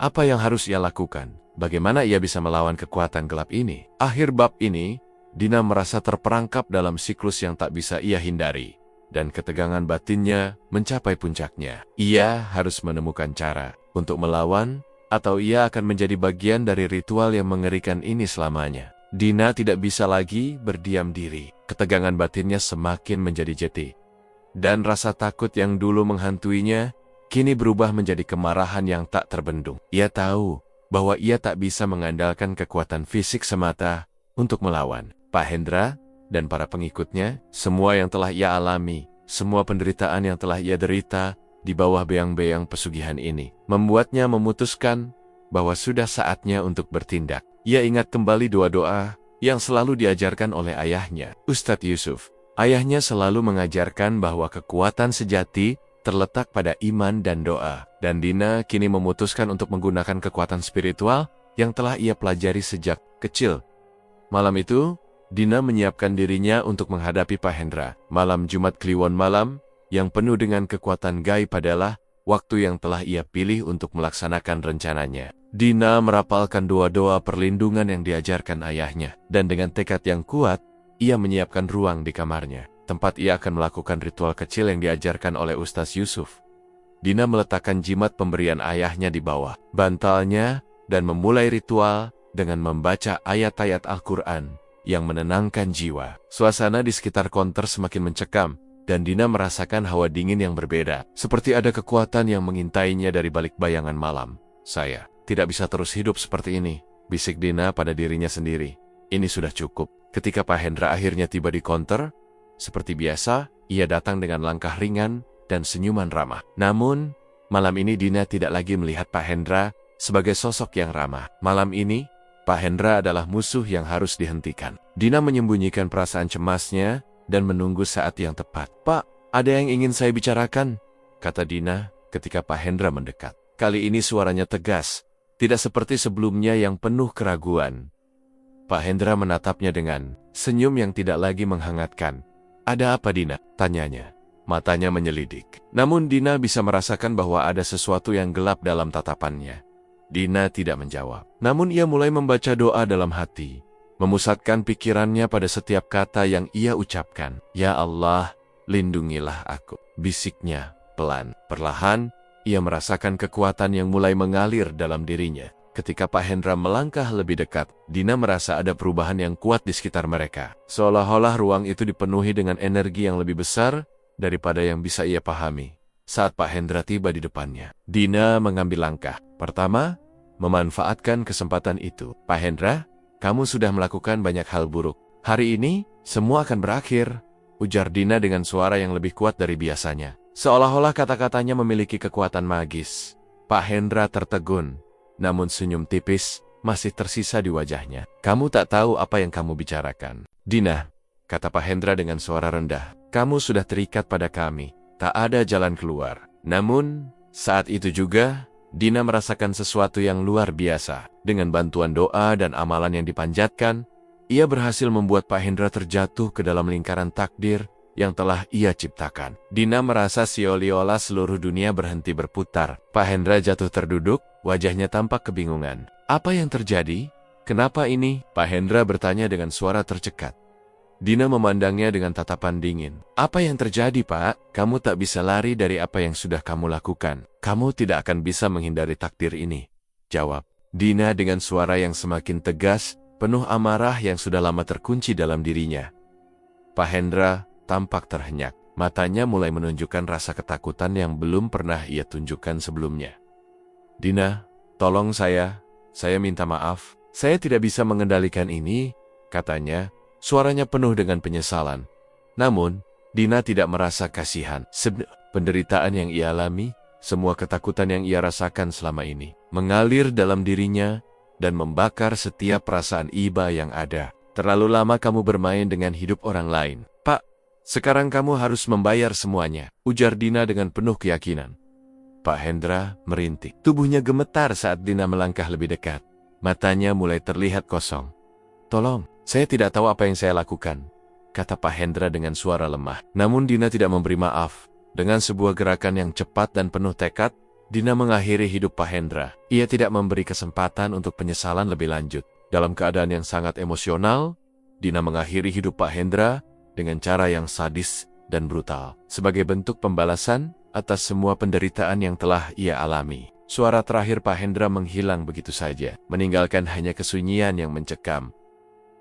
Apa yang harus ia lakukan? Bagaimana ia bisa melawan kekuatan gelap ini? Akhir bab ini, Dina merasa terperangkap dalam siklus yang tak bisa ia hindari, dan ketegangan batinnya mencapai puncaknya. Ia harus menemukan cara untuk melawan, atau ia akan menjadi bagian dari ritual yang mengerikan ini selamanya. Dina tidak bisa lagi berdiam diri. Ketegangan batinnya semakin menjadi jeti, dan rasa takut yang dulu menghantuinya kini berubah menjadi kemarahan yang tak terbendung. Ia tahu bahwa ia tak bisa mengandalkan kekuatan fisik semata untuk melawan Pak Hendra dan para pengikutnya. Semua yang telah ia alami, semua penderitaan yang telah ia derita di bawah beyang-beyang pesugihan ini, membuatnya memutuskan bahwa sudah saatnya untuk bertindak. Ia ingat kembali doa-doa yang selalu diajarkan oleh ayahnya, Ustadz Yusuf. Ayahnya selalu mengajarkan bahwa kekuatan sejati terletak pada iman dan doa. Dan Dina kini memutuskan untuk menggunakan kekuatan spiritual yang telah ia pelajari sejak kecil. Malam itu, Dina menyiapkan dirinya untuk menghadapi Pak Hendra. Malam Jumat Kliwon malam, yang penuh dengan kekuatan gaib adalah waktu yang telah ia pilih untuk melaksanakan rencananya. Dina merapalkan doa-doa perlindungan yang diajarkan ayahnya, dan dengan tekad yang kuat, ia menyiapkan ruang di kamarnya, tempat ia akan melakukan ritual kecil yang diajarkan oleh Ustaz Yusuf. Dina meletakkan jimat pemberian ayahnya di bawah bantalnya, dan memulai ritual dengan membaca ayat-ayat Al-Quran yang menenangkan jiwa. Suasana di sekitar konter semakin mencekam, dan Dina merasakan hawa dingin yang berbeda, seperti ada kekuatan yang mengintainya dari balik bayangan malam. "Saya tidak bisa terus hidup seperti ini," bisik Dina pada dirinya sendiri. "Ini sudah cukup." Ketika Pak Hendra akhirnya tiba di konter, seperti biasa, ia datang dengan langkah ringan dan senyuman ramah. Namun, malam ini Dina tidak lagi melihat Pak Hendra sebagai sosok yang ramah. Malam ini, Pak Hendra adalah musuh yang harus dihentikan. Dina menyembunyikan perasaan cemasnya dan menunggu saat yang tepat. "Pak, ada yang ingin saya bicarakan," kata Dina ketika Pak Hendra mendekat. Kali ini suaranya tegas, tidak seperti sebelumnya yang penuh keraguan. Pak Hendra menatapnya dengan senyum yang tidak lagi menghangatkan. "Ada apa, Dina?" tanyanya. Matanya menyelidik. Namun Dina bisa merasakan bahwa ada sesuatu yang gelap dalam tatapannya. Dina tidak menjawab. Namun ia mulai membaca doa dalam hati, memusatkan pikirannya pada setiap kata yang ia ucapkan. "Ya Allah, lindungilah aku," bisiknya pelan. Perlahan, ia merasakan kekuatan yang mulai mengalir dalam dirinya. Ketika Pak Hendra melangkah lebih dekat, Dina merasa ada perubahan yang kuat di sekitar mereka. Seolah-olah ruang itu dipenuhi dengan energi yang lebih besar daripada yang bisa ia pahami. Saat Pak Hendra tiba di depannya, Dina mengambil langkah. Pertama, memanfaatkan kesempatan itu. "Pak Hendra, kamu sudah melakukan banyak hal buruk. Hari ini, semua akan berakhir," ujar Dina dengan suara yang lebih kuat dari biasanya. Seolah-olah kata-katanya memiliki kekuatan magis. Pak Hendra tertegun, namun senyum tipis masih tersisa di wajahnya. "Kamu tak tahu apa yang kamu bicarakan, Dina," kata Pak Hendra dengan suara rendah. "Kamu sudah terikat pada kami. Tak ada jalan keluar." Namun, saat itu juga, Dina merasakan sesuatu yang luar biasa. Dengan bantuan doa dan amalan yang dipanjatkan, ia berhasil membuat Pak Hendra terjatuh ke dalam lingkaran takdir yang telah ia ciptakan. Dina merasa seolah-olah seluruh dunia berhenti berputar. Pak Hendra jatuh terduduk, wajahnya tampak kebingungan. "Apa yang terjadi? Kenapa ini?" Pak Hendra bertanya dengan suara tercekat. Dina memandangnya dengan tatapan dingin. "Apa yang terjadi, Pak? Kamu tak bisa lari dari apa yang sudah kamu lakukan. Kamu tidak akan bisa menghindari takdir ini," jawab Dina dengan suara yang semakin tegas, penuh amarah yang sudah lama terkunci dalam dirinya. Pak Hendra tampak terhenyak. Matanya mulai menunjukkan rasa ketakutan yang belum pernah ia tunjukkan sebelumnya. "Dina, tolong saya minta maaf. Saya tidak bisa mengendalikan ini," katanya. Suaranya penuh dengan penyesalan. Namun, Dina tidak merasa kasihan. Penderitaan yang ia alami, semua ketakutan yang ia rasakan selama ini, mengalir dalam dirinya dan membakar setiap perasaan iba yang ada. "Terlalu lama kamu bermain dengan hidup orang lain, Pak. Sekarang kamu harus membayar semuanya," ujar Dina dengan penuh keyakinan. Pak Hendra merintih. Tubuhnya gemetar saat Dina melangkah lebih dekat. Matanya mulai terlihat kosong. "Tolong, saya tidak tahu apa yang saya lakukan," kata Pak Hendra dengan suara lemah. Namun Dina tidak memberi maaf. Dengan sebuah gerakan yang cepat dan penuh tekad, Dina mengakhiri hidup Pak Hendra. Ia tidak memberi kesempatan untuk penyesalan lebih lanjut. Dalam keadaan yang sangat emosional, Dina mengakhiri hidup Pak Hendra dengan cara yang sadis dan brutal. Sebagai bentuk pembalasan atas semua penderitaan yang telah ia alami. Suara terakhir Pak Hendra menghilang begitu saja, meninggalkan hanya kesunyian yang mencekam.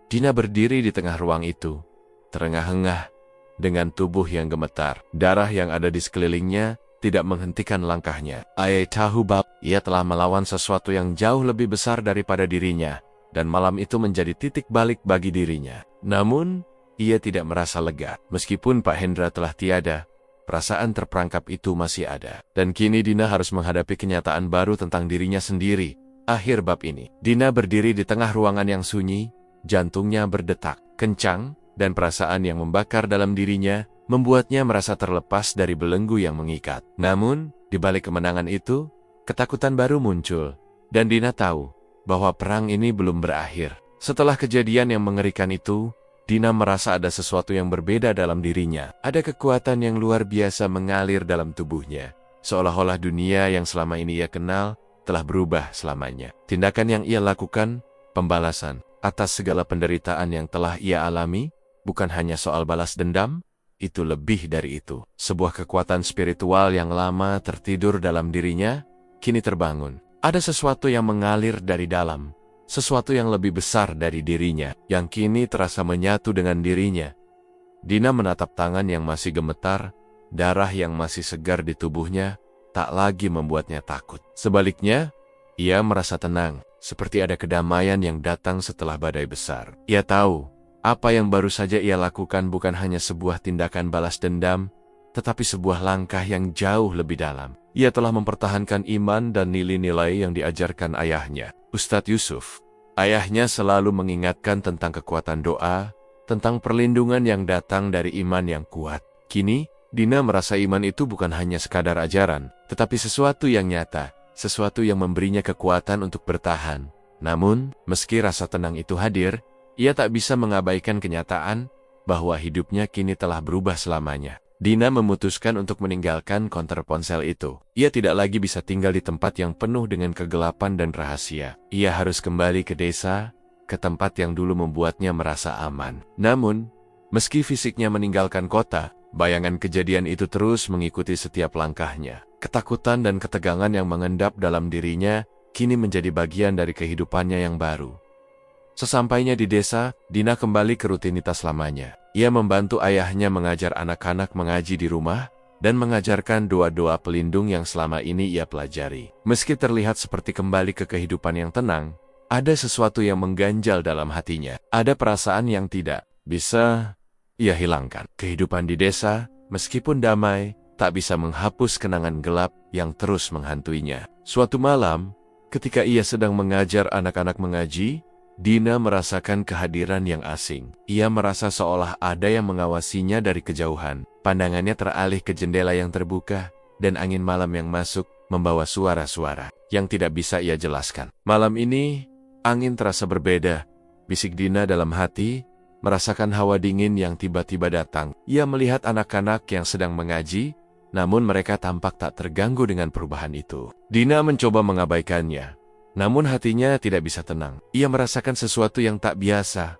Dina berdiri di tengah ruang itu, terengah-engah, dengan tubuh yang gemetar. Darah yang ada di sekelilingnya tidak menghentikan langkahnya. Ia tahu bahwa ia telah melawan sesuatu yang jauh lebih besar daripada dirinya, dan malam itu menjadi titik balik bagi dirinya. Namun, ia tidak merasa lega. Meskipun Pak Hendra telah tiada, perasaan terperangkap itu masih ada. Dan kini Dina harus menghadapi kenyataan baru tentang dirinya sendiri. Akhir bab ini, Dina berdiri di tengah ruangan yang sunyi. Jantungnya berdetak kencang, dan perasaan yang membakar dalam dirinya membuatnya merasa terlepas dari belenggu yang mengikat. Namun, di balik kemenangan itu, ketakutan baru muncul, dan Dina tahu bahwa perang ini belum berakhir. Setelah kejadian yang mengerikan itu, Dina merasa ada sesuatu yang berbeda dalam dirinya. Ada kekuatan yang luar biasa mengalir dalam tubuhnya, seolah-olah dunia yang selama ini ia kenal telah berubah selamanya. Tindakan yang ia lakukan, pembalasan atas segala penderitaan yang telah ia alami, bukan hanya soal balas dendam, itu lebih dari itu. Sebuah kekuatan spiritual yang lama tertidur dalam dirinya, kini terbangun. Ada sesuatu yang mengalir dari dalam, sesuatu yang lebih besar dari dirinya, yang kini terasa menyatu dengan dirinya. Dina menatap tangan yang masih gemetar, darah yang masih segar di tubuhnya, tak lagi membuatnya takut. Sebaliknya, ia merasa tenang. Seperti ada kedamaian yang datang setelah badai besar. Ia tahu, apa yang baru saja ia lakukan bukan hanya sebuah tindakan balas dendam, tetapi sebuah langkah yang jauh lebih dalam. Ia telah mempertahankan iman dan nilai-nilai yang diajarkan ayahnya, Ustadz Yusuf. Ayahnya selalu mengingatkan tentang kekuatan doa, tentang perlindungan yang datang dari iman yang kuat. Kini, Dina merasa iman itu bukan hanya sekadar ajaran, tetapi sesuatu yang nyata, sesuatu yang memberinya kekuatan untuk bertahan. Namun, meski rasa tenang itu hadir, ia tak bisa mengabaikan kenyataan bahwa hidupnya kini telah berubah selamanya. Dina memutuskan untuk meninggalkan konter ponsel itu. Ia tidak lagi bisa tinggal di tempat yang penuh dengan kegelapan dan rahasia. Ia harus kembali ke desa, ke tempat yang dulu membuatnya merasa aman. Namun, meski fisiknya meninggalkan kota, bayangan kejadian itu terus mengikuti setiap langkahnya. Ketakutan dan ketegangan yang mengendap dalam dirinya kini menjadi bagian dari kehidupannya yang baru. Sesampainya di desa, Dina kembali ke rutinitas lamanya. Ia membantu ayahnya mengajar anak-anak mengaji di rumah dan mengajarkan doa-doa pelindung yang selama ini ia pelajari. Meski terlihat seperti kembali ke kehidupan yang tenang, ada sesuatu yang mengganjal dalam hatinya. Ada perasaan yang tidak bisa ia hilangkan. Kehidupan di desa, meskipun damai, tak bisa menghapus kenangan gelap yang terus menghantuinya. Suatu malam, ketika ia sedang mengajar anak-anak mengaji, Dina merasakan kehadiran yang asing. Ia merasa seolah ada yang mengawasinya dari kejauhan. Pandangannya teralih ke jendela yang terbuka, dan angin malam yang masuk membawa suara-suara yang tidak bisa ia jelaskan. Malam ini, angin terasa berbeda. Bisik Dina dalam hati, merasakan hawa dingin yang tiba-tiba datang. Ia melihat anak-anak yang sedang mengaji, namun mereka tampak tak terganggu dengan perubahan itu. Dina mencoba mengabaikannya. Namun hatinya tidak bisa tenang. Ia merasakan sesuatu yang tak biasa.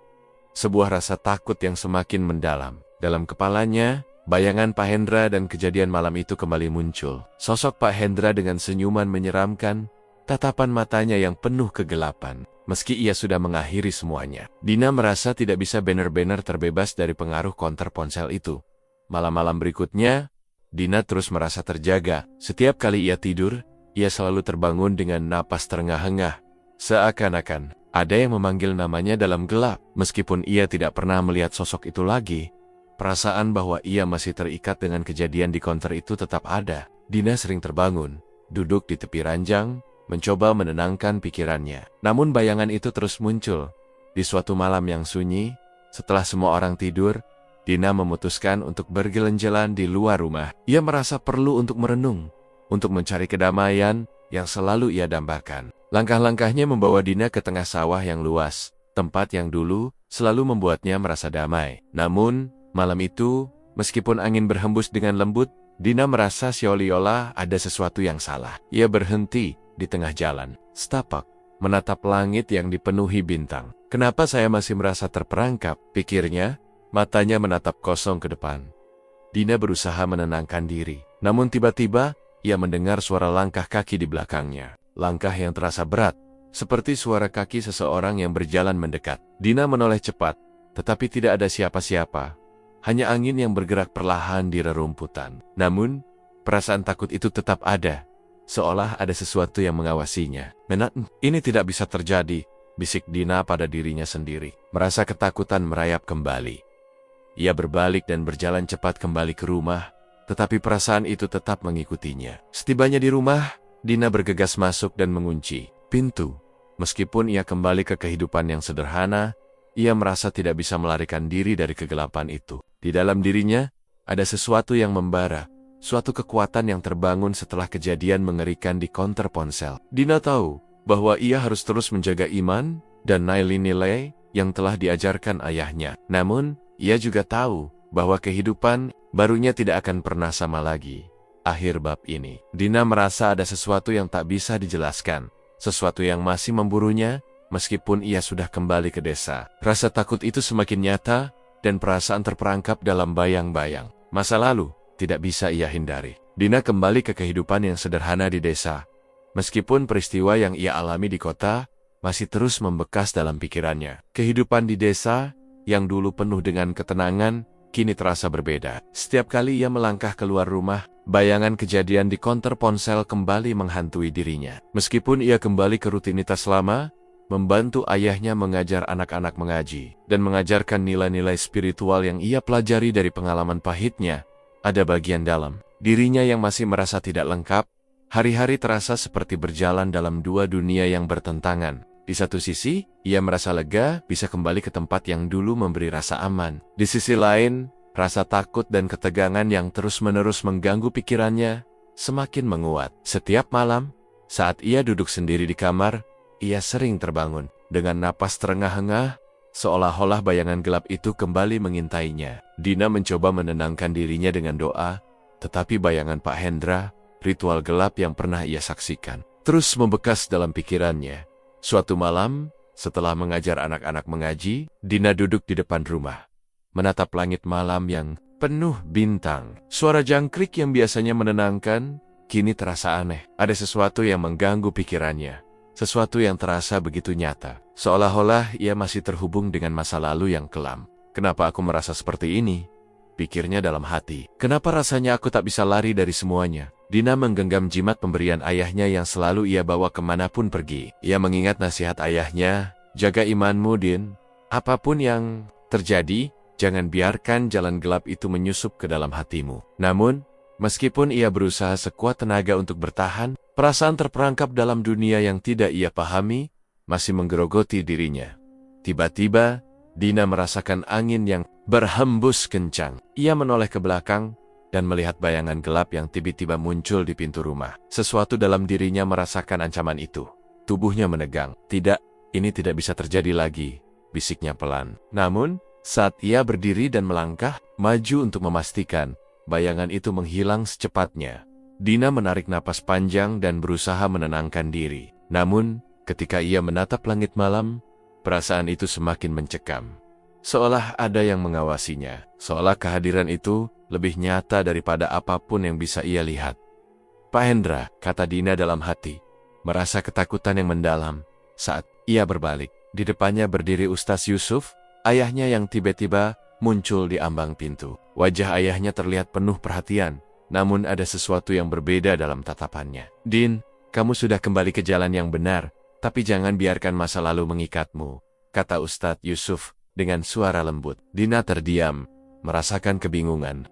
Sebuah rasa takut yang semakin mendalam. Dalam kepalanya, bayangan Pak Hendra dan kejadian malam itu kembali muncul. Sosok Pak Hendra dengan senyuman menyeramkan, tatapan matanya yang penuh kegelapan. Meski ia sudah mengakhiri semuanya, Dina merasa tidak bisa benar-benar terbebas dari pengaruh konter ponsel itu. Malam-malam berikutnya, Dina terus merasa terjaga. Setiap kali ia tidur, ia selalu terbangun dengan napas terengah-engah. Seakan-akan ada yang memanggil namanya dalam gelap. Meskipun ia tidak pernah melihat sosok itu lagi, perasaan bahwa ia masih terikat dengan kejadian di konter itu tetap ada. Dina sering terbangun, duduk di tepi ranjang, mencoba menenangkan pikirannya. Namun bayangan itu terus muncul. Di suatu malam yang sunyi, setelah semua orang tidur, Dina memutuskan untuk berjalan-jalan di luar rumah. Ia merasa perlu untuk merenung, untuk mencari kedamaian yang selalu ia dambakan. Langkah-langkahnya membawa Dina ke tengah sawah yang luas, tempat yang dulu selalu membuatnya merasa damai. Namun, malam itu, meskipun angin berhembus dengan lembut, Dina merasa seolah-olah ada sesuatu yang salah. Ia berhenti di tengah jalan, setapak, menatap langit yang dipenuhi bintang. Kenapa saya masih merasa terperangkap, pikirnya, matanya menatap kosong ke depan. Dina berusaha menenangkan diri, namun tiba-tiba, ia mendengar suara langkah kaki di belakangnya. Langkah yang terasa berat, seperti suara kaki seseorang yang berjalan mendekat. Dina menoleh cepat, tetapi tidak ada siapa-siapa. Hanya angin yang bergerak perlahan di rerumputan. Namun, perasaan takut itu tetap ada, seolah ada sesuatu yang mengawasinya. Ini tidak bisa terjadi, bisik Dina pada dirinya sendiri. Merasa ketakutan merayap kembali. Ia berbalik dan berjalan cepat kembali ke rumah, tetapi perasaan itu tetap mengikutinya. Setibanya di rumah, Dina bergegas masuk dan mengunci pintu. Meskipun ia kembali ke kehidupan yang sederhana, ia merasa tidak bisa melarikan diri dari kegelapan itu. Di dalam dirinya, ada sesuatu yang membara, suatu kekuatan yang terbangun setelah kejadian mengerikan di konter ponsel. Dina tahu bahwa ia harus terus menjaga iman dan nilai-nilai yang telah diajarkan ayahnya. Namun, ia juga tahu bahwa kehidupan barunya tidak akan pernah sama lagi. Akhir bab ini, Dina merasa ada sesuatu yang tak bisa dijelaskan, sesuatu yang masih memburunya, meskipun ia sudah kembali ke desa. Rasa takut itu semakin nyata, dan perasaan terperangkap dalam bayang-bayang. Masa lalu, tidak bisa ia hindari. Dina kembali ke kehidupan yang sederhana di desa. Meskipun peristiwa yang ia alami di kota, masih terus membekas dalam pikirannya. Kehidupan di desa, yang dulu penuh dengan ketenangan, kini terasa berbeda. Setiap kali ia melangkah keluar rumah, bayangan kejadian di konter ponsel kembali menghantui dirinya. Meskipun ia kembali ke rutinitas lama, membantu ayahnya mengajar anak-anak mengaji, dan mengajarkan nilai-nilai spiritual yang ia pelajari dari pengalaman pahitnya, ada bagian dalam dirinya yang masih merasa tidak lengkap. Hari-hari terasa seperti berjalan dalam dua dunia yang bertentangan. Di satu sisi, ia merasa lega bisa kembali ke tempat yang dulu memberi rasa aman. Di sisi lain, rasa takut dan ketegangan yang terus-menerus mengganggu pikirannya semakin menguat. Setiap malam, Saat ia duduk sendiri di kamar, ia sering terbangun. Dengan napas terengah-engah, seolah-olah bayangan gelap itu kembali mengintainya. Dina mencoba menenangkan dirinya dengan doa, tetapi bayangan Pak Hendra, ritual gelap yang pernah ia saksikan, terus membekas dalam pikirannya. Suatu malam, setelah mengajar anak-anak mengaji, Dina duduk di depan rumah, menatap langit malam yang penuh bintang. Suara jangkrik yang biasanya menenangkan, kini terasa aneh. Ada sesuatu yang mengganggu pikirannya. Sesuatu yang terasa begitu nyata. Seolah-olah ia masih terhubung dengan masa lalu yang kelam. Kenapa aku merasa seperti ini? Pikirnya dalam hati. Kenapa rasanya aku tak bisa lari dari semuanya? Dina menggenggam jimat pemberian ayahnya yang selalu ia bawa kemanapun pergi. Ia mengingat nasihat ayahnya, jaga imanmu, Din. Apapun yang terjadi, jangan biarkan jalan gelap itu menyusup ke dalam hatimu. Namun, meskipun ia berusaha sekuat tenaga untuk bertahan, perasaan terperangkap dalam dunia yang tidak ia pahami masih menggerogoti dirinya. Tiba-tiba, Dina merasakan angin yang berhembus kencang. Ia menoleh ke belakang dan melihat bayangan gelap yang tiba-tiba muncul di pintu rumah. Sesuatu dalam dirinya merasakan ancaman itu. Tubuhnya menegang. Tidak, ini tidak bisa terjadi lagi, bisiknya pelan. Namun, saat ia berdiri dan melangkah maju untuk memastikan bayangan itu menghilang secepatnya, Dina menarik napas panjang dan berusaha menenangkan diri. Namun, ketika ia menatap langit malam, perasaan itu semakin mencekam. Seolah ada yang mengawasinya, seolah kehadiran itu lebih nyata daripada apapun yang bisa ia lihat. Pak Hendra, kata Dina dalam hati, merasa ketakutan yang mendalam. Saat ia berbalik, di depannya berdiri Ustaz Yusuf, ayahnya yang tiba-tiba muncul di ambang pintu. Wajah ayahnya terlihat penuh perhatian, namun ada sesuatu yang berbeda dalam tatapannya. Din, kamu sudah kembali ke jalan yang benar, tapi jangan biarkan masa lalu mengikatmu, kata Ustadz Yusuf dengan suara lembut. Dina terdiam, merasakan kebingungan.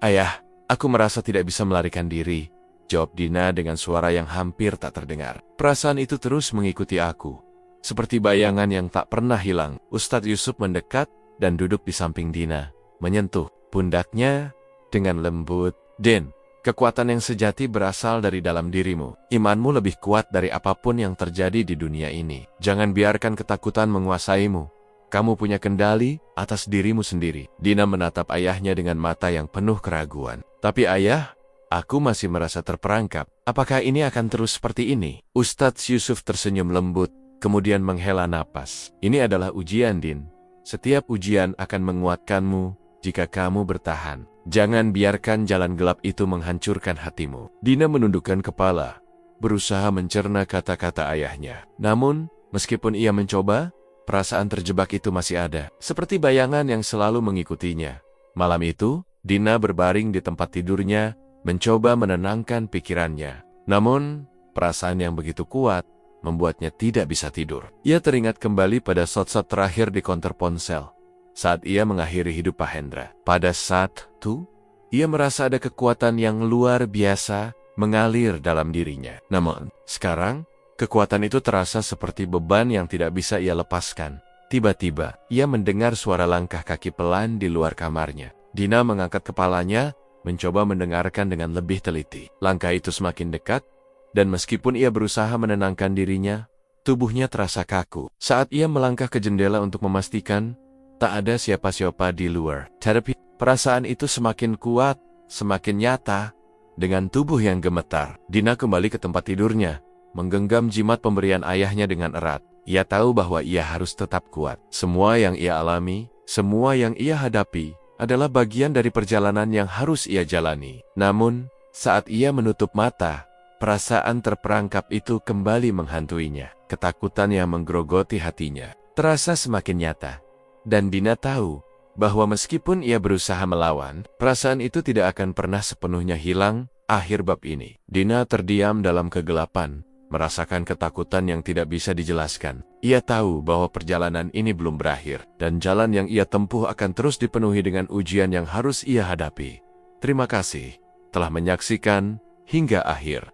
Ayah, aku merasa tidak bisa melarikan diri, jawab Dina dengan suara yang hampir tak terdengar. Perasaan itu terus mengikuti aku, seperti bayangan yang tak pernah hilang. Ustadz Yusuf mendekat dan duduk di samping Dina, menyentuh pundaknya dengan lembut. Din, kekuatan yang sejati berasal dari dalam dirimu. Imanmu lebih kuat dari apapun yang terjadi di dunia ini. Jangan biarkan ketakutan menguasaimu. Kamu punya kendali atas dirimu sendiri. Dina menatap ayahnya dengan mata yang penuh keraguan. Tapi ayah, aku masih merasa terperangkap. Apakah ini akan terus seperti ini? Ustadz Yusuf tersenyum lembut, kemudian menghela napas. Ini adalah ujian, Din. Setiap ujian akan menguatkanmu jika kamu bertahan. Jangan biarkan jalan gelap itu menghancurkan hatimu. Dina menundukkan kepala, berusaha mencerna kata-kata ayahnya. Namun, meskipun ia mencoba, perasaan terjebak itu masih ada, seperti bayangan yang selalu mengikutinya. Malam itu, Dina berbaring di tempat tidurnya, mencoba menenangkan pikirannya. Namun, perasaan yang begitu kuat membuatnya tidak bisa tidur. Ia teringat kembali pada shot-shot terakhir di konter ponsel saat ia mengakhiri hidup Pak Hendra. Pada saat itu, ia merasa ada kekuatan yang luar biasa mengalir dalam dirinya. Namun, sekarang, kekuatan itu terasa seperti beban yang tidak bisa ia lepaskan. Tiba-tiba, ia mendengar suara langkah kaki pelan di luar kamarnya. Dina mengangkat kepalanya, mencoba mendengarkan dengan lebih teliti. Langkah itu semakin dekat, dan meskipun ia berusaha menenangkan dirinya, tubuhnya terasa kaku. Saat ia melangkah ke jendela untuk memastikan tak ada siapa-siapa di luar. Tetapi perasaan itu semakin kuat, semakin nyata, dengan tubuh yang gemetar. Dina kembali ke tempat tidurnya, menggenggam jimat pemberian ayahnya dengan erat. Ia tahu bahwa ia harus tetap kuat. Semua yang ia alami, semua yang ia hadapi, adalah bagian dari perjalanan yang harus ia jalani. Namun, saat ia menutup mata, perasaan terperangkap itu kembali menghantuinya. Ketakutan yang menggerogoti hatinya terasa semakin nyata. Dan Dina tahu bahwa meskipun ia berusaha melawan, perasaan itu tidak akan pernah sepenuhnya hilang. Akhir bab ini. Dina terdiam dalam kegelapan, merasakan ketakutan yang tidak bisa dijelaskan. Ia tahu bahwa perjalanan ini belum berakhir, dan jalan yang ia tempuh akan terus dipenuhi dengan ujian yang harus ia hadapi. Terima kasih telah menyaksikan hingga akhir.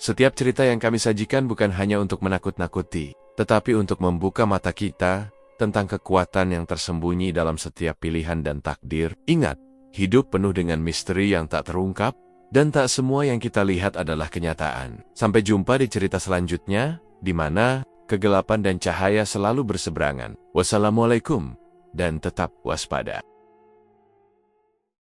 Setiap cerita yang kami sajikan bukan hanya untuk menakut-nakuti, tetapi untuk membuka mata kita tentang kekuatan yang tersembunyi dalam setiap pilihan dan takdir. Ingat, hidup penuh dengan misteri yang tak terungkap, Dan tak semua yang kita lihat adalah kenyataan. Sampai jumpa di cerita selanjutnya, di mana kegelapan dan cahaya selalu berseberangan. Wassalamualaikum, dan tetap waspada.